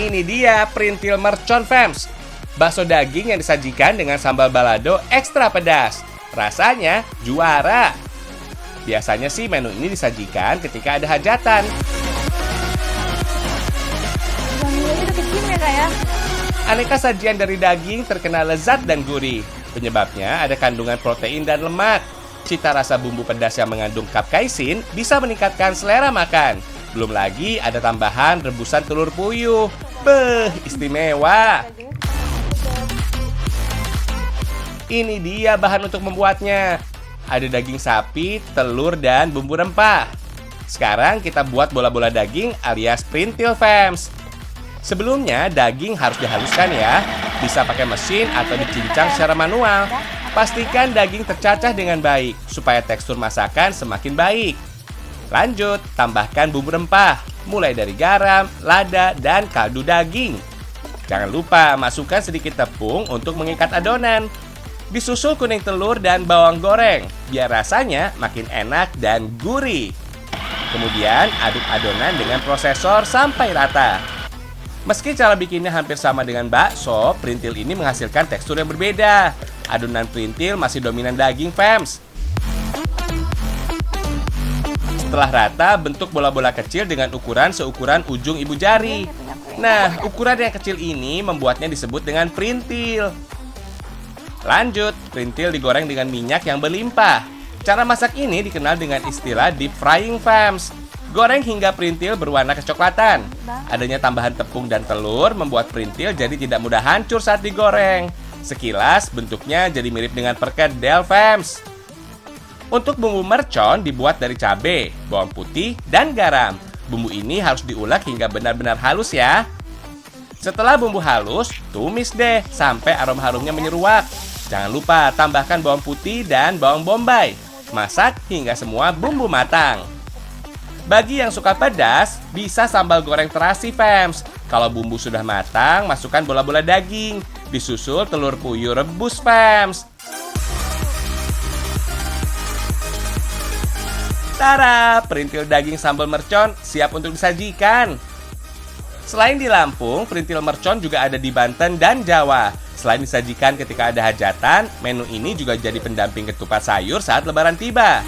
Ini dia perintil mercon fams. Bakso daging yang disajikan dengan sambal balado ekstra pedas. Rasanya juara. Biasanya sih menu ini disajikan ketika ada hajatan. Wanginya udah kecium ya, Kak ya? Aneka sajian dari daging terkenal lezat dan gurih. Penyebabnya ada kandungan protein dan lemak. Cita rasa bumbu pedas yang mengandung capsaicin bisa meningkatkan selera makan. Belum lagi ada tambahan rebusan telur puyuh. Beuh, istimewa. Ini dia bahan untuk membuatnya. Ada daging sapi, telur, dan bumbu rempah. Sekarang kita buat bola-bola daging alias perintil fams. Sebelumnya daging harus dihaluskan ya. Bisa pakai mesin atau dicincang secara manual. Pastikan daging tercacah dengan baik supaya tekstur masakan semakin baik. Lanjut, tambahkan bumbu rempah, mulai dari garam, lada, dan kaldu daging. Jangan lupa masukkan sedikit tepung untuk mengikat adonan. Disusul kuning telur dan bawang goreng, biar rasanya makin enak dan gurih. Kemudian aduk adonan dengan prosesor sampai rata. Meski cara bikinnya hampir sama dengan bakso, perintil ini menghasilkan tekstur yang berbeda. Adonan perintil masih dominan daging fams. Setelah rata, bentuk bola-bola kecil dengan ukuran seukuran ujung ibu jari. Nah, ukuran yang kecil ini membuatnya disebut dengan perintil. Lanjut, perintil digoreng dengan minyak yang berlimpah. Cara masak ini dikenal dengan istilah deep frying fams. Goreng hingga perintil berwarna kecoklatan. Adanya tambahan tepung dan telur membuat perintil jadi tidak mudah hancur saat digoreng. Sekilas bentuknya jadi mirip dengan perkedel fams. Untuk bumbu mercon dibuat dari cabai, bawang putih, dan garam. Bumbu ini harus diulek hingga benar-benar halus ya. Setelah bumbu halus, tumis deh sampai aroma harumnya menyeruak. Jangan lupa tambahkan bawang putih dan bawang bombay. Masak hingga semua bumbu matang. Bagi yang suka pedas, bisa sambal goreng terasi fams. Kalau bumbu sudah matang, masukkan bola-bola daging. Disusul telur puyuh rebus fams. Tara, perintil daging sambal mercon siap untuk disajikan. Selain di Lampung, perintil mercon juga ada di Banten dan Jawa. Selain disajikan ketika ada hajatan, menu ini juga jadi pendamping ketupat sayur saat lebaran tiba.